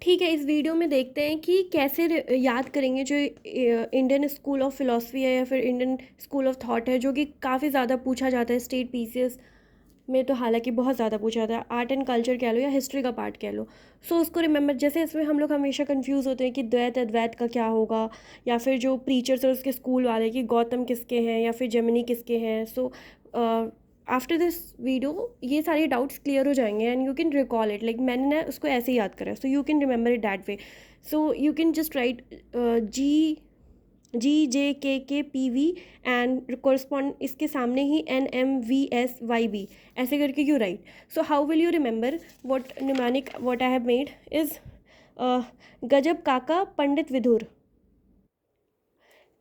ठीक है, इस वीडियो में देखते हैं कि कैसे याद करेंगे जो इंडियन स्कूल ऑफ फिलॉसफी है या फिर इंडियन स्कूल ऑफ थॉट है, जो कि काफ़ी ज़्यादा पूछा जाता है स्टेट पीसीएस में। तो हालांकि बहुत ज़्यादा पूछा जाता है, आर्ट एंड कल्चर कह लो या हिस्ट्री का पार्ट कह लो। सो उसको रिमेंबर, जैसे इसमें हम लोग हमेशा कंफ्यूज होते हैं कि द्वैत अद्वैत का क्या होगा, या फिर जो प्रीचर्स और उसके स्कूल वाले कि गौतम किसके हैं या फिर जेमिनी किसके हैं। सो आफ्टर दिस वीडियो ये सारे डाउट्स क्लियर हो जाएंगे and you can recall it. Like मैंने ना उसको ऐसे ही याद करा, so you can remember it that way. So you can just write GJKKPV and correspond इसके सामने ही NMVSYB, ऐसे करके क्यों right. So how will you remember what mnemonic what I have made is गजब काका पंडित विधुर।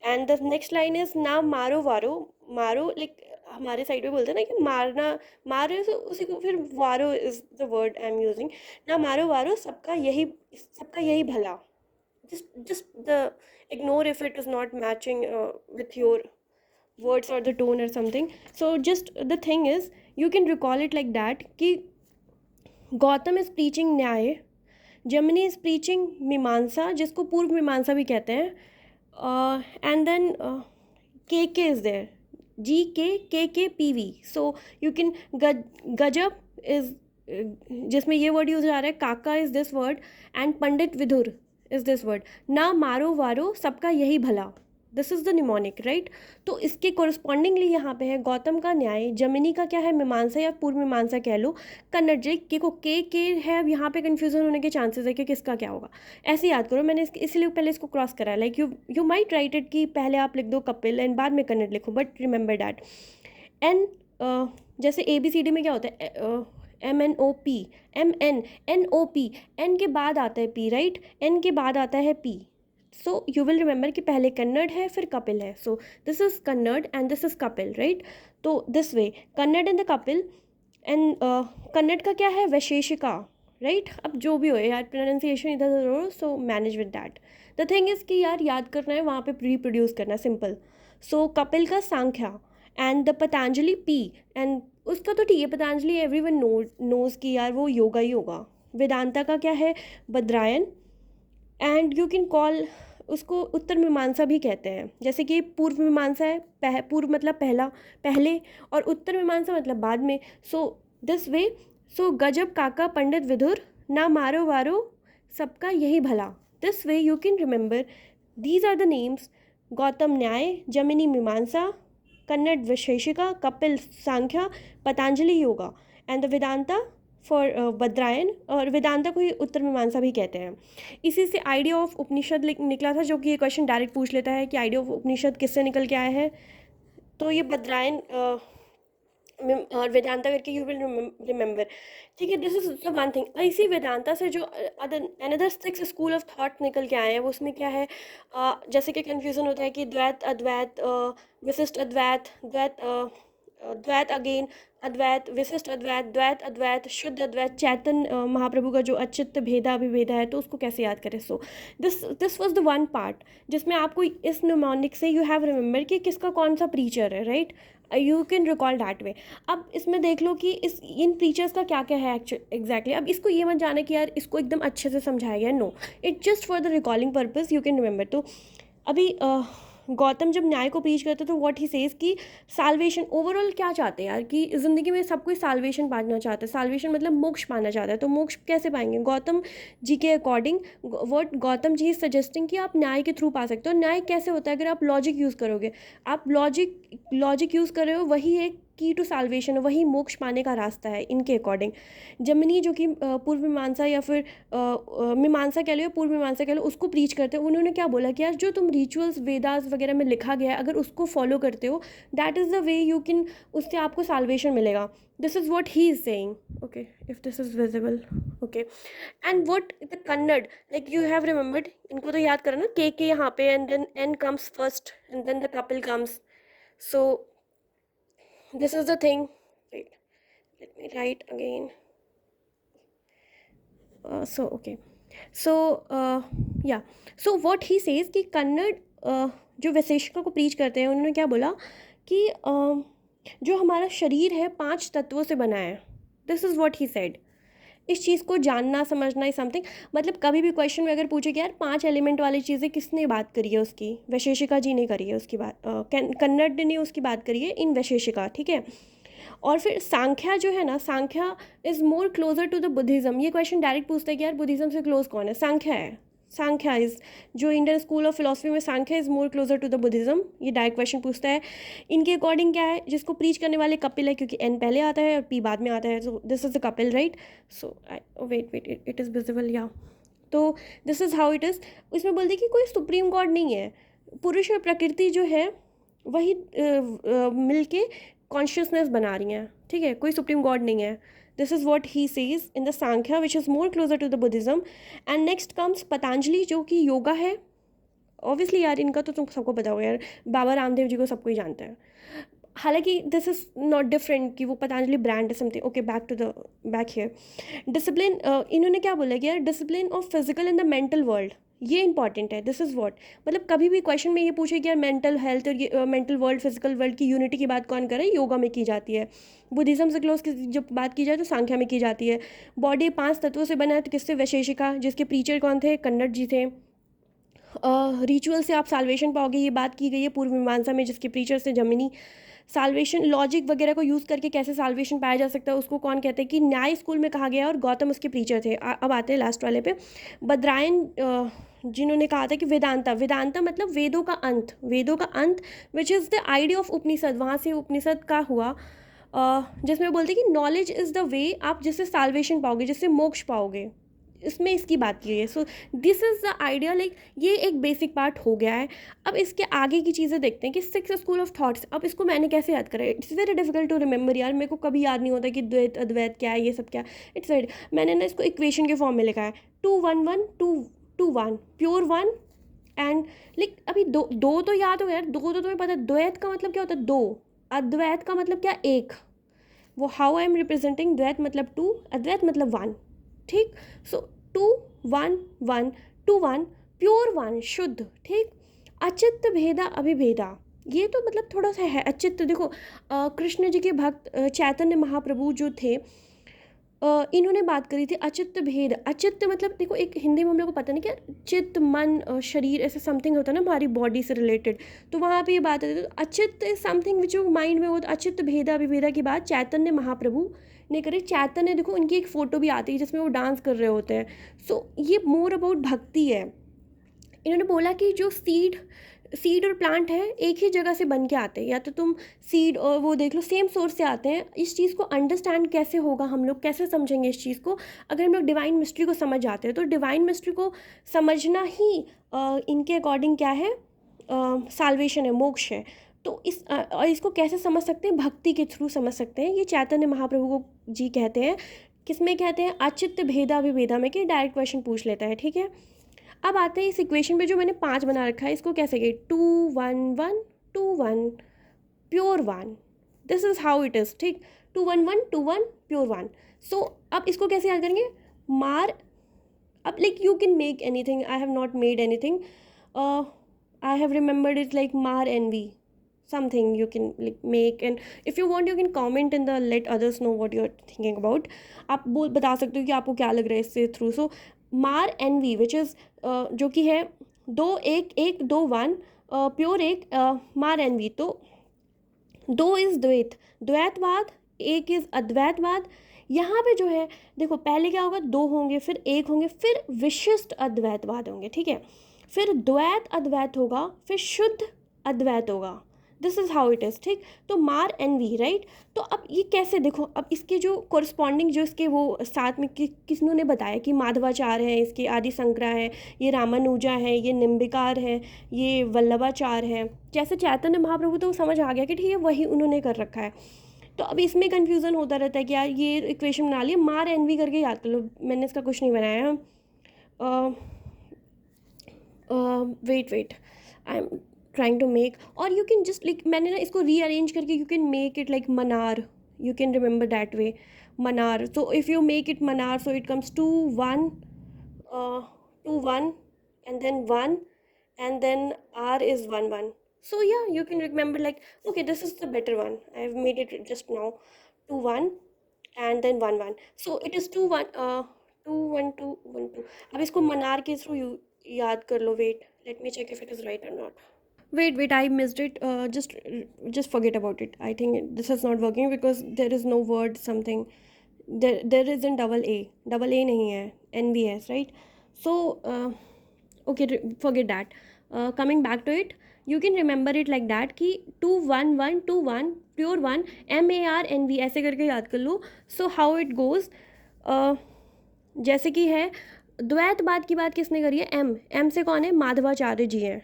And the next line is ना मारो वारो। मारो लाइक हमारे साइड में बोलते हैं ना कि मारना, मारो तो उसी को फिर वारो is the word I am using. ना मारो वारो, सबका यही भला। just the ignore if it is not matching with your words or the tone or something. So just the thing is, you can recall it like that कि Gautam is preaching न्याय, जमिनी is preaching मीमांसा जिसको पूर्व मीमांसा भी कहते हैं, and then K is there, GKKPV। So you can गजब इज जिसमें ये वर्ड यूज आ रहा है, काका इज दिस वर्ड एंड पंडित विधुर इज दिस वर्ड। ना मारो वारो, सबका यही भला, this is the mnemonic right. तो इसके कोरस्पॉन्डिंगली यहाँ पे है गौतम का न्याय, जमिनी का क्या है मीमांसा या पूर्व मीमांसा कह लो, कन्नड़ के को के है। अब यहाँ पे कन्फ्यूजन होने के चांसेस है कि किसका क्या होगा। ऐसे याद करो, मैंने इसलिए पहले इसको क्रॉस करा है। Like you might right it कि पहले आप लिख दो कपिल एंड बाद में कन्नड़ लिखो, बट रिमेंबर डैट। एन जैसे ABCD में क्या होता है, MNOP, MNNOP, एन के बाद आता है P राइट, एन के बाद आता है P। So you will remember कि पहले कन्नड़ है फिर कपिल है। So this is Kanada and this is Kapil right. तो this way Kanada and the Kapil and Kanada का क्या है, वैशेषिका राइट। अब जो भी हो यार, प्रोनाउंसिएशन इधर उधर हो, so manage with that. The thing is कि यार याद करना है, वहाँ पे रिप्रोड्यूस करना सिंपल। सो कपिल का Sankhya and the Patanjali P, and उसका तो ठीक है, पतंजलि एवरीवन नोज कि यार वो योगा ही होगा। वेदांता का क्या है, Badrayan, and you can call उसको उत्तर मीमांसा भी कहते हैं। जैसे कि पूर्व मीमांसा है, पूर्व मतलब पहला, पहले, और उत्तर मीमांसा मतलब बाद में। सो दिस वे, सो गजब काका पंडित विधुर, ना मारो वारो, सबका यही भला। This way you can remember these are the names, Gautam Nyaya, Jaimini Mimamsa, Kanada Vaisheshika, Kapil Sankhya, Patanjali Yoga, and the Vedanta for Badarayan, और वेदांता को ही उत्तर मीमांसा भी कहते हैं। इसी से आइडिया ऑफ उपनिषद निकला था, जो कि ये क्वेश्चन डायरेक्ट पूछ लेता है कि आइडिया ऑफ उपनिषद किससे निकल के आया है। तो ये बद्रायन और वेदांता करके यू विल रिमेंबर। ठीक है, this is the one thing. इसी वेदांता से जो अनदर 6 स्कूल ऑफ थॉट निकल के आए हैं, वो उसमें क्या है, जैसे कि कन्फ्यूज़न होता है कि द्वैत अद्वैत, विशिष्ट अद्वैत, द्वैत अगेन, अद्वैत, विशिष्ट अद्वैत, द्वैत अद्वैत, शुद्ध अद्वैत, चैतन महाप्रभु का जो अच्युत भेदा अभिभेदा है, तो उसको कैसे याद करें। So this was the one part जिसमें आपको इस निमोनिक से यू हैव रिमेंबर कि किसका कौन सा प्रीचर है right. You can recall that way. अब इसमें देख लो कि इन प्रीचर्स का क्या क्या है एग्जैक्टली। अब इसको ये मत जाना कि यार इसको एकदम अच्छे से समझाया गया, no, it just for the recalling purpose you can remember. तो अभी गौतम जब न्याय को प्रीच करते तो व्हाट ही सेज कि साल्वेशन, ओवरऑल क्या चाहते हैं यार कि ज़िंदगी में सब कोई साल्वेशन पाना चाहता है। साल्वेशन मतलब मोक्ष पाना चाहता है। तो मोक्ष कैसे पाएंगे, गौतम जी के according what Gautam ji is suggesting कि आप न्याय के थ्रू पा सकते हो। न्याय कैसे होता है, अगर आप लॉजिक यूज़ करोगे, आप लॉजिक यूज़ कर रहे हो, वही एक की टू साल्वेशन, वही मोक्ष पाने का रास्ता है इनके अकॉर्डिंग। जमिनी जो कि पूर्व मीमांसा या फिर मीमांसा कह लो या पूर्व मीमांसा कह लो, उसको प्रीच करते हैं। उन्होंने क्या बोला कि यार जो तुम रिचुअल्स वेदास वगैरह में लिखा गया है, अगर उसको फॉलो करते हो, that is the way you can, उससे आपको साल्वेशन मिलेगा। This is what he is saying. Okay, if this is visible, okay. And what the Kanada, like you have remembered, इनको तो याद करना, के यहाँ पे, and then N comes first and then the Kapil comes. So this is the thing. Wait, let me write again. So what he says कि कन्नड़ जो वैशेषिका को प्रीच करते हैं, उन्होंने क्या बोला कि जो हमारा शरीर है 5 तत्वों से बना है। This is what he said. इस चीज़ को जानना समझना इज समथिंग, मतलब कभी भी क्वेश्चन में अगर पूछे कि यार 5 एलिमेंट वाली चीज़ें किसने बात करी है उसकी, वैशेषिका जी ने करी है उसकी बात, कन्नड़ ने उसकी बात करी है इन वैशेषिका, ठीक है। और फिर सांख्या जो है ना, Sankhya is more closer to the Buddhism. ये क्वेश्चन डायरेक्ट पूछता है कि यार बुद्धिज्म से क्लोज कौन है, सांख्या है। सांख्या इज, जो इंडियन स्कूल ऑफ फिलोसफी में Sankhya is more closer to the Buddhism, ये डायरेक्ट क्वेश्चन पूछता है। इनके अकॉर्डिंग क्या है, जिसको प्रीच करने वाले कपिल है, क्योंकि एन पहले आता है और पी बाद में आता है, so this is the Kapil, right. So wait wait, it is visible, या तो this is how it is. इसमें बोलते हैं कि कोई सुप्रीम गॉड नहीं है, पुरुष और प्रकृति जो है वही मिलके कॉन्शियसनेस बना रही हैं, ठीक है, कोई सुप्रीम गॉड नहीं है। This is what he says in the Sankhya which is more closer to the Buddhism. And next comes Patanjali, जो कि योगा है। ऑब्वियसली यार इनका तो तुम सबको पता होगा यार, बाबा रामदेव जी को सब कोई जानता है। हालांकि दिस इज़ नॉट डिफरेंट कि वो पतंजलि ब्रांड है something. Okay, back to the back here. Discipline, इन्होंने क्या बोला कि यार discipline of physical and the mental world, ये इंपॉर्टेंट है। दिस इज़ व्हाट, मतलब कभी भी क्वेश्चन में ये पूछे कि यार मेंटल हेल्थ और ये मेंटल वर्ल्ड फिजिकल वर्ल्ड की यूनिटी की बात कौन करे, योगा में की जाती है। बुद्धिज्म से क्लोज की जब बात की जाए तो सांख्या में की जाती है। बॉडी 5 तत्वों से बना है, तो किससे, वैशेषिका, जिसके प्रीचर कौन थे, कन्नड़ जी थे। रिचुअल से आप साल्वेशन पाओगे, ये बात की गई है पूर्व मीमांसा में, जिसके प्रीचर से जमिनी। साल्वेशन लॉजिक वगैरह को यूज़ करके कैसे साल्वेशन पाया जा सकता है, उसको कौन कहते हैं, कि न्याय स्कूल में कहा गया, और गौतम उसके प्रीचर थे। अब आते हैं लास्ट वाले पे, बद्रायन, जिन्होंने कहा था कि वेदांता, वेदांता मतलब वेदों का अंत, वेदों का अंत, which is the idea of Upanishad, वहाँ से उपनिषद का हुआ, जिसमें बोलते हैं कि नॉलेज इज़ द वे, आप जिससे साल्वेशन पाओगे, जिससे मोक्ष पाओगे, इसमें इसकी बात की है। So this is the idea, like ये एक बेसिक पार्ट हो गया है। अब इसके आगे की चीज़ें देखते हैं कि 6 स्कूल ऑफ थॉट्स। अब इसको मैंने कैसे याद करा, it's very difficult to remember यार, मेरे को कभी याद नहीं होता कि द्वैत अद्वैत क्या है, ये सब क्या है। इट्स वेरी, मैंने ना इसको इक्वेशन के फॉर्म में लिखा है, 2 1 1 2 2 1, प्योर वन। एंड लाइक अभी दो दो तो याद हो यार, दो तो तुम्हें पता है, द्वैत का मतलब क्या होता है, दो। अद्वैत का मतलब क्या, एक। वो हाउ आई एम रिप्रेजेंटिंग, द्वैत मतलब 2, अद्वैत मतलब 1, ठीक। सो 2 1 1 2 1, प्योर वन, शुद्ध, ठीक। अचित्त भेदा अभिभेदा, ये तो मतलब थोड़ा सा है। अचित्त देखो, कृष्ण जी के भक्त चैतन्य महाप्रभु जो थे, इन्होंने बात करी थी अचित्त भेद। अचित्त मतलब देखो, एक हिंदी में हम लोग को पता नहीं क्या, चित्त मन शरीर ऐसा समथिंग होता है ना हमारी बॉडी से रिलेटेड, तो वहाँ पे ये बात है। तो अचित्त इज समथिंग विच माइंड में हो, तो अचित्त भेदा अभिभेदा की बात चैतन्य महाप्रभु ने करी। चैतन्य देखो, उनकी एक फ़ोटो भी आती है जिसमें वो डांस कर रहे होते हैं। सो ये मोर अबाउट भक्ति है। इन्होंने बोला कि जो सीड और प्लांट है एक ही जगह से बन के आते हैं, या तो तुम सीड और वो देख लो, सेम सोर्स से आते हैं। इस चीज़ को अंडरस्टैंड कैसे होगा, हम लोग कैसे समझेंगे इस चीज़ को, अगर हम लोग डिवाइन मिस्ट्री को समझ जाते हैं, तो डिवाइन मिस्ट्री को समझना ही इनके अकॉर्डिंग क्या है, साल्वेशन है, मोक्ष है। तो और इसको कैसे समझ सकते हैं, भक्ति के थ्रू समझ सकते हैं। ये चैतन्य महाप्रभु को जी कहते हैं। किसमें कहते हैं, अचित्त भेदा विभेदा में, कि डायरेक्ट क्वेश्चन पूछ लेता है, ठीक है। अब आते हैं इस इक्वेशन पे, जो मैंने 5 बना रखा है, इसको कैसे गए, 2 1 1 2 1, pure one. This is how it is, ठीक। 2 1 1 2 1, प्योर वन। सो अब इसको कैसे याद करेंगे, मार। अब like you can make any thing, I have not made any thing, I have remembered it like मार N V, something you can like make, and if you want you can comment in the let others know what you're thinking about। आप बोल बता सकते हो कि आपको क्या लग रहा है इससे थ्रू। सो मार एनवी विच इज़, जो कि है 2 1 1 2 1, प्योर एक, मार एनवी, तो 2 इज़ द्वैत, द्वैतवाद, एक इज़ अद्वैतवाद। यहाँ पे जो है देखो, पहले क्या होगा, 2 होंगे, फिर 1 होंगे, फिर विशिष्ट अद्वैतवाद होंगे, ठीक है। फिर द्वैत अद्वैत होगा, फिर शुद्ध अद्वैत होगा। This is how it is, ठीक। तो मार एन वी, राइट। तो अब ये कैसे, देखो अब इसके जो कोरस्पॉन्डिंग जो इसके वो साथ में किसने बताया कि माधवाचार्य हैं, इसके आदि शंकरा हैं, ये रामानुजा हैं, ये निम्बिकार हैं, ये वल्लभाचार्य हैं। जैसे चैतन्य महाप्रभु तो समझ आ गया कि ठीक है वही उन्होंने कर रखा है। तो अब इसमें कन्फ्यूज़न होता रहता है कि यार ये इक्वेशन बना लिया, मार एन वी करके याद कर लो, मैंने इसका कुछ नहीं बनाया। Wait wait, I am trying to make, और यू कैन जस्ट लाइक, मैंने ना इसको रीअरेंज करके, you can make it like manner, you can remember that way, manner. So if you make it manner, so it comes 2 1 and then 1, and then r is 1 1. So yeah, you can remember like, okay, this is the better one, I have made it just now, 2 1, and then 1 1, so it is 2 1 2 1 2 1 2। अब इसको मनार के through याद कर लो। Wait, let me check if it is right और not. Wait, I missed it. Just forget about it. I think this is not working because there is no word something. There isn't double A. Double A नहीं है. NVS, right? So, okay, forget that. Coming back to it, you can remember it like that कि 2 1 1 2 1 pure 1 MARNV ऐसे करके याद कर लो. So how it goes? जैसे कि है द्वैतवाद की बात किसने करी है? एम से कौन है? माधवाचार्य जी हैं.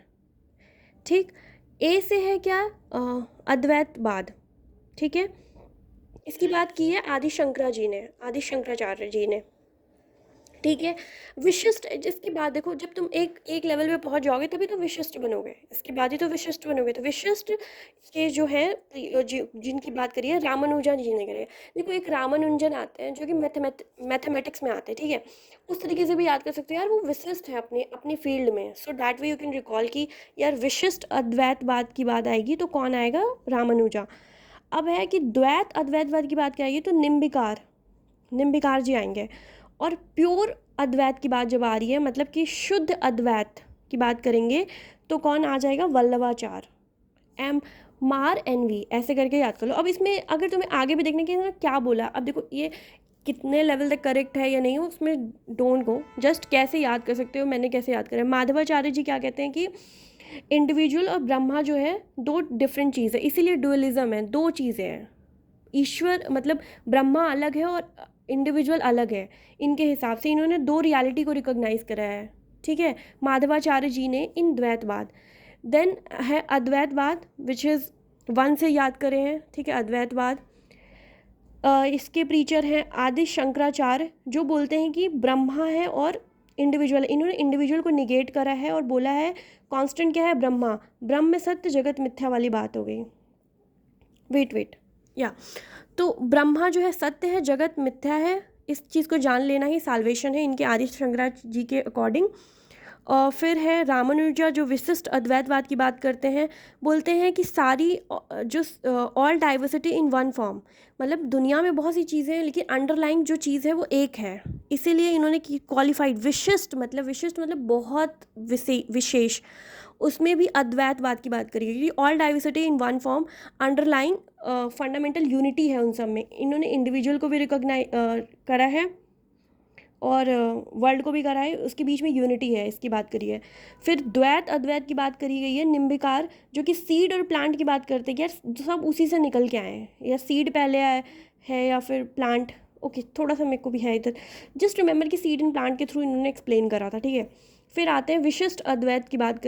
ठीक. ए से है क्या? अद्वैतवाद. ठीक है. इसकी बात की है आदि शंकराचार्य जी ने. ठीक है. विशिष्ट, जिसकी बात देखो, जब तुम एक लेवल पे पहुंच जाओगे तभी तो विशिष्ट बनोगे, इसके बाद ही तो विशिष्ट बनोगे. तो विशिष्ट के जो है जिनकी बात करिए रामानुजन जी ने करी. देखो एक रामानुजन आते हैं जो कि मैथमेटिक्स में आते हैं. ठीक है. उस तरीके से भी याद कर सकते हो यार, वो विशिष्ट है अपने अपनी फील्ड में. So that way you can recall कि यार विशिष्ट अद्वैतवाद की बात आएगी तो कौन आएगा? रामानुजा. अब है कि द्वैत अद्वैतवाद की बात क्या आएगी तो निम्बिकार जी आएंगे. और प्योर अद्वैत की बात जब आ रही है, मतलब कि शुद्ध अद्वैत की बात करेंगे तो कौन आ जाएगा? वल्लभाचार्य. MARNV ऐसे करके याद कर लो. अब इसमें अगर तुम्हें आगे भी देखने की क्या बोला, अब देखो ये कितने लेवल तक करेक्ट है या नहीं हो उसमें डोंट गो, जस्ट कैसे याद कर सकते हो, मैंने कैसे याद करा. माधवाचार्य जी क्या कहते हैं कि इंडिविजुअल और ब्रह्मा जो है दो डिफरेंट चीज़ है, इसीलिए डुअलिज्म है, दो चीज़ें हैं. ईश्वर मतलब ब्रह्मा अलग है और इंडिविजुअल अलग है. इनके हिसाब से इन्होंने दो रियलिटी को रिकॉग्नाइज करा है. ठीक है. माधवाचार्य जी ने इन द्वैतवाद. देन है अद्वैतवाद विच इज़ 1 से याद करें हैं. ठीक है. अद्वैतवाद इसके प्रीचर हैं आदि शंकराचार्य, जो बोलते हैं कि ब्रह्मा है और इंडिविजुअल. इन्होंने इंडिविजुअल को निगेट करा है और बोला है कांस्टेंट क्या है? ब्रह्मा. ब्रह्म में सत्य जगत मिथ्या वाली बात हो गई. वेट या तो ब्रह्मा जो है सत्य है, जगत मिथ्या है. इस चीज़ को जान लेना ही साल्वेशन है इनके आदि शंकराचार्य जी के अकॉर्डिंग. और फिर है रामानुजा जो विशिष्ट अद्वैतवाद की बात करते हैं, बोलते हैं कि सारी जो all diversity in one form, मतलब दुनिया में बहुत सी चीज़ें हैं लेकिन अंडरलाइंग जो चीज़ है वो एक है. इसीलिए इन्होंने क्वालिफाइड विशिष्ट मतलब बहुत विशेष, उसमें भी अद्वैतवाद की बात करी क्योंकि all diversity in one form underlying fundamental unity है उन सब में. इन्होंने इंडिविजुअल को भी रिकॉग्नाइज करा है और वर्ल्ड को भी करा है, उसके बीच में यूनिटी है, इसकी बात करी है. फिर द्वैत अद्वैत की बात करी गई है. निम्बिकार जो कि सीड और प्लांट की बात करते हैं कि यार सब उसी से निकल के आए हैं, या सीड पहले आए है या फिर प्लांट. ओके थोड़ा सा मेरे को भी है इधर, जस्ट रिमेंबर कि सीड एंड प्लांट के थ्रू इन्होंने एक्सप्लेन करा था. ठीक है. फिर आते हैं विशिष्ट अद्वैत की बात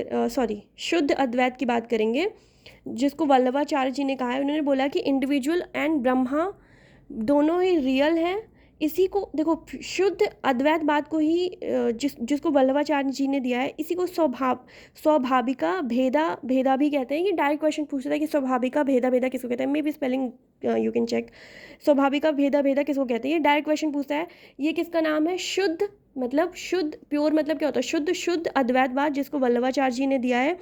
शुद्ध अद्वैत की बात करेंगे, जिसको वल्लभाचार्य जी ने कहा है. उन्होंने बोला कि इंडिविजुअल एंड ब्रह्मा दोनों ही रियल हैं. इसी को देखो शुद्ध अद्वैत बात को ही जिसको वल्लभाचार्य जी ने दिया है, इसी को स्वाभाविका भेदा भी कहते हैं. ये डायरेक्ट क्वेश्चन पूछता है कि स्वाभाविका भेदा किसको कहते हैं. May be spelling you can check. स्वाभाविका भेदा किसको कहते हैं, ये डायरेक्ट क्वेश्चन पूछता है. ये किसका नाम है? शुद्ध मतलब शुद्ध, प्योर मतलब क्या होता है? शुद्ध अद्वैतवाद जिसको वल्लभाचार्य जी ने दिया है.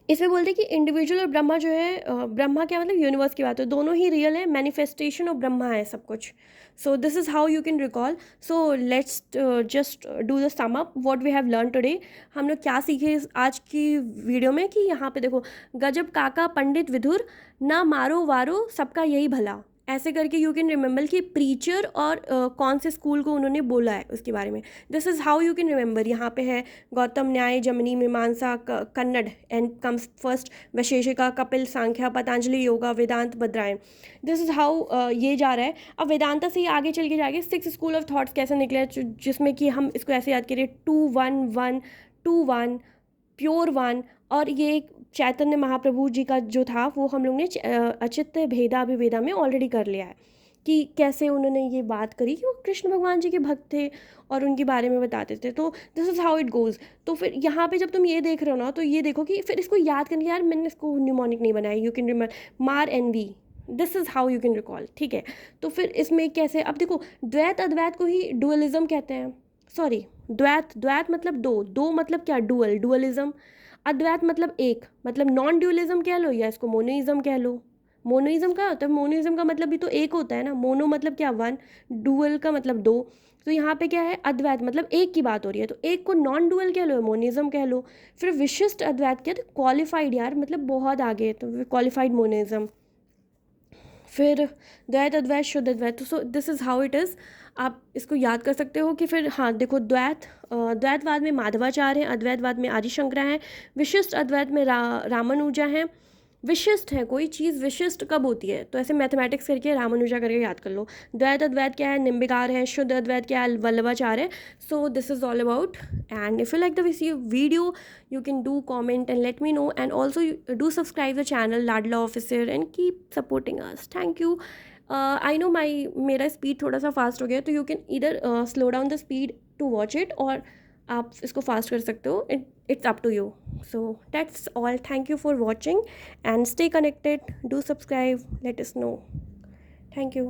इसमें बोलते हैं कि इंडिविजुअल और ब्रह्मा जो है, ब्रह्मा क्या मतलब यूनिवर्स की बात है, दोनों ही रियल है, मैनिफेस्टेशन ऑफ ब्रह्मा है सब कुछ. So this is how you can recall. So let's just do the sum up what we have learn today. हम लोग क्या सीखे आज की वीडियो में कि यहाँ पे देखो, गजब काका पंडित विधुर, ना मारो वारो सबका यही भला, ऐसे करके यू कैन रिमेंबर कि प्रीचर और कौन से स्कूल को उन्होंने बोला है उसके बारे में. This is how you can remember. यहाँ पे है Gautam Nyaya, Jaimini Mimamsa, Kanada and comes first, Vaisheshika, Kapil, Sankhya, Patanjali, Yoga, Vedanta, Badarayan. This is how ये जा रहा है. अब वेदांता से ही आगे चल के जाएंगे 6 स्कूल ऑफ थॉट्स कैसे निकले, जिसमें कि हम इसको ऐसे याद करिए 2 1 1 2 1 प्योर 1. और ये चैतन्य महाप्रभु जी का जो था वो हम लोग ने अचित भेदाभिवेदा में ऑलरेडी कर लिया है कि कैसे उन्होंने ये बात करी कि वो कृष्ण भगवान जी के भक्त थे और उनके बारे में बताते थे. तो this is how it goes. तो फिर यहाँ पे जब तुम ये देख रहे हो ना, तो ये देखो कि फिर इसको याद करने, यार मैंने इसको न्यूमोनिक नहीं बनाया, you can remember MARNV. This is how you can recall. ठीक है. तो फिर इसमें कैसे, अब देखो द्वैत अद्वैत को ही डुअलिज्म कहते हैं. सॉरी, द्वैत मतलब दो मतलब क्या? डुअलिज्म. अद्वैत मतलब एक, मतलब नॉन ड्यूअलिज्म कह लो या इसको मोनोइज्म कह लो. मोनोइज्म क्या होता है? मोनोइज्म का मतलब भी तो एक होता है ना, मोनो मतलब क्या, वन, डुअल का मतलब दो। तो यहाँ पे क्या है, अद्वैत मतलब एक की बात हो रही है, तो एक को नॉन डुअल कह लो, मोनिज्म कह लो। फिर विशिष्ट अद्वैत क्या, तो क्वालिफाइड यार, मतलब बहुत आगे, तो क्वालिफाइड मोनिज्म। फिर द्वैत, अद्वैत, शुद्ध अद्वैत, तो सो this is how it is. आप इसको याद कर सकते हो कि फिर हाँ देखो, द्वैतवाद में माधवाचार्य हैं, अद्वैतवाद में आदिशंकरा हैं, विशिष्ट अद्वैत में रामानुजा हैं। विशिष्ट है, कोई चीज़ विशिष्ट कब होती है, तो ऐसे मैथमेटिक्स करके रामानुजा करके याद कर लो। द्वैत अद्वैत क्या है, निम्बिकार है। शुद्ध अद्वैत क्या है, वल्लभाचार्य है। So this is all about, and if you like the video, you can do comment and let me know, and also do subscribe the channel Ladla Officer and keep supporting us. Thank you. I know मेरा speed थोड़ा सा fast हो गया, तो you can इधर slow down the speed to watch it, और आप इसको फास्ट कर सकते हो, it's up to you. So that's all. Thank you for watching and stay connected. Do subscribe, let us know. Thank you.